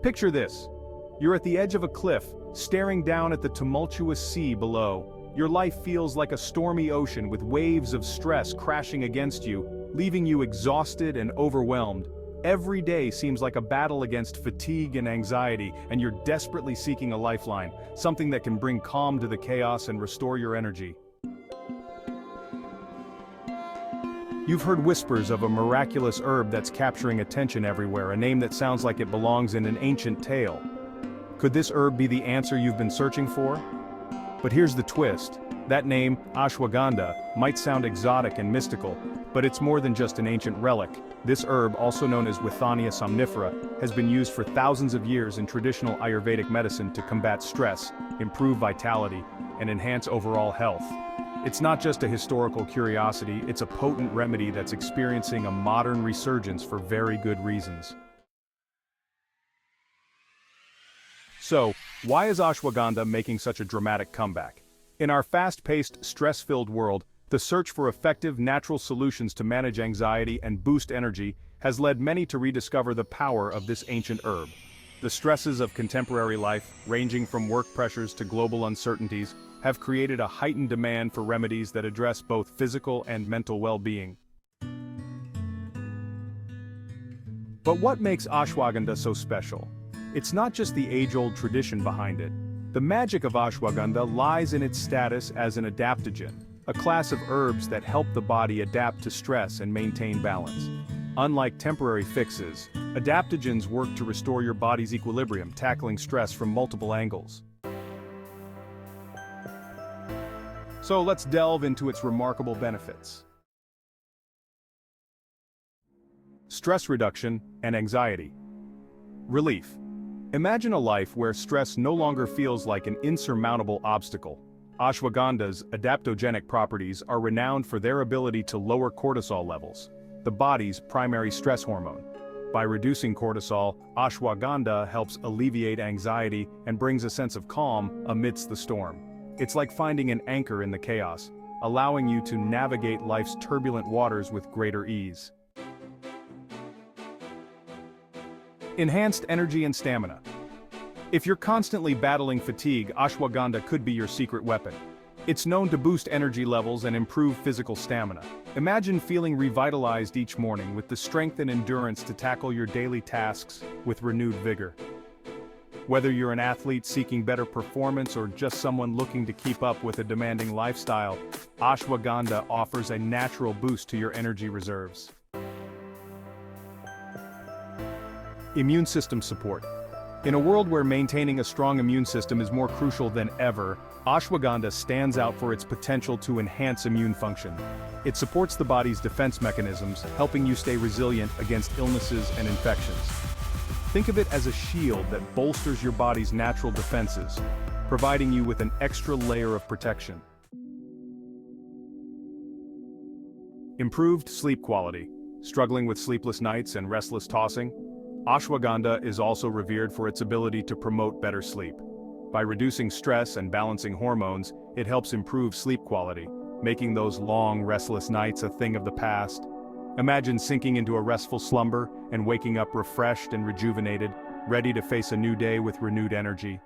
Picture this. You're at the edge of a cliff, staring down at the tumultuous sea below. Your life feels like a stormy ocean with waves of stress crashing against you, leaving you exhausted and overwhelmed. Every day seems like a battle against fatigue and anxiety, and you're desperately seeking a lifeline, something that can bring calm to the chaos and restore your energy. You've heard whispers of a miraculous herb that's capturing attention everywhere, a name that sounds like it belongs in an ancient tale. Could this herb be the answer you've been searching for? But here's the twist. That name, Ashwagandha, might sound exotic and mystical, but it's more than just an ancient relic. This herb, also known as Withania somnifera, has been used for thousands of years in traditional Ayurvedic medicine to combat stress, improve vitality, and enhance overall health. It's not just a historical curiosity, it's a potent remedy that's experiencing a modern resurgence for very good reasons. So, why is ashwagandha making such a dramatic comeback? In our fast-paced, stress-filled world, the search for effective natural solutions to manage anxiety and boost energy has led many to rediscover the power of this ancient herb. The stresses of contemporary life, ranging from work pressures to global uncertainties, have created a heightened demand for remedies that address both physical and mental well-being. But what makes ashwagandha so special? It's not just the age-old tradition behind it. The magic of ashwagandha lies in its status as an adaptogen, a class of herbs that help the body adapt to stress and maintain balance. Unlike temporary fixes, adaptogens work to restore your body's equilibrium, tackling stress from multiple angles. So let's delve into its remarkable benefits. Stress reduction and anxiety. Relief. Imagine a life where stress no longer feels like an insurmountable obstacle. Ashwagandha's adaptogenic properties are renowned for their ability to lower cortisol levels, the body's primary stress hormone. By reducing cortisol, ashwagandha helps alleviate anxiety and brings a sense of calm amidst the storm. It's like finding an anchor in the chaos, allowing you to navigate life's turbulent waters with greater ease. Enhanced energy and stamina. If you're constantly battling fatigue, ashwagandha could be your secret weapon. It's known to boost energy levels and improve physical stamina. Imagine feeling revitalized each morning with the strength and endurance to tackle your daily tasks with renewed vigor. Whether you're an athlete seeking better performance or just someone looking to keep up with a demanding lifestyle, ashwagandha offers a natural boost to your energy reserves. Immune system support. In a world where maintaining a strong immune system is more crucial than ever, ashwagandha stands out for its potential to enhance immune function. It supports the body's defense mechanisms, helping you stay resilient against illnesses and infections. Think of it as a shield that bolsters your body's natural defenses, providing you with an extra layer of protection. Improved sleep quality. Struggling with sleepless nights and restless tossing? Ashwagandha is also revered for its ability to promote better sleep. By reducing stress and balancing hormones, it helps improve sleep quality, making those long, restless nights a thing of the past. Imagine sinking into a restful slumber and waking up refreshed and rejuvenated, ready to face a new day with renewed energy.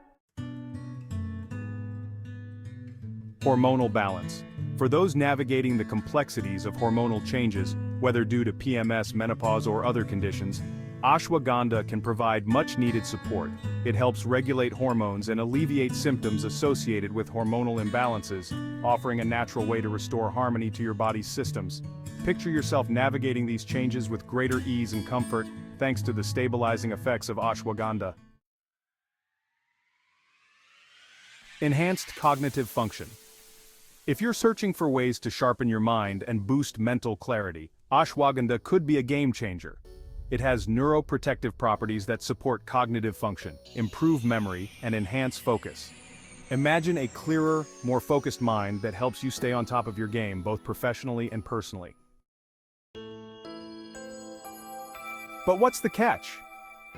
Hormonal balance. For those navigating the complexities of hormonal changes, whether due to PMS, menopause, or other conditions, ashwagandha can provide much-needed support. It helps regulate hormones and alleviate symptoms associated with hormonal imbalances, offering a natural way to restore harmony to your body's systems. Picture yourself navigating these changes with greater ease and comfort, thanks to the stabilizing effects of ashwagandha. Enhanced cognitive function. If you're searching for ways to sharpen your mind and boost mental clarity, ashwagandha could be a game changer. It has neuroprotective properties that support cognitive function, improve memory, and enhance focus. Imagine a clearer, more focused mind that helps you stay on top of your game, both professionally and personally. But what's the catch?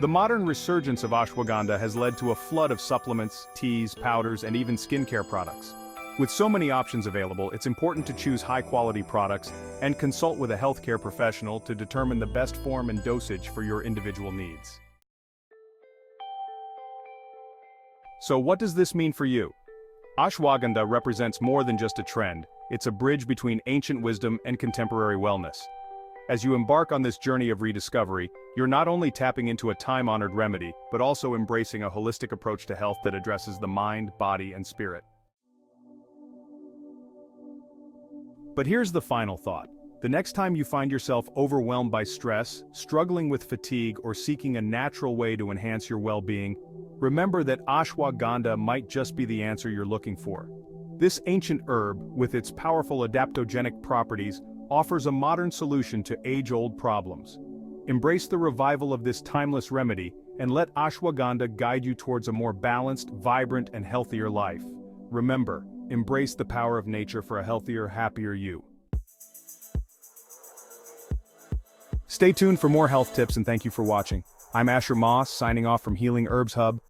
The modern resurgence of ashwagandha has led to a flood of supplements, teas, powders, and even skincare products. With so many options available, it's important to choose high-quality products and consult with a healthcare professional to determine the best form and dosage for your individual needs. So what does this mean for you? Ashwagandha represents more than just a trend, it's a bridge between ancient wisdom and contemporary wellness. As you embark on this journey of rediscovery, you're not only tapping into a time-honored remedy, but also embracing a holistic approach to health that addresses the mind, body, and spirit. But here's the final thought. The next time you find yourself overwhelmed by stress, struggling with fatigue, or seeking a natural way to enhance your well-being, remember that ashwagandha might just be the answer you're looking for. This ancient herb, with its powerful adaptogenic properties, offers a modern solution to age-old problems. Embrace the revival of this timeless remedy, and let ashwagandha guide you towards a more balanced, vibrant, and healthier life. Remember, embrace the power of nature for a healthier, happier you. Stay tuned for more health tips and thank you for watching. I'm Asher Moss, signing off from Healing Herbs Hub.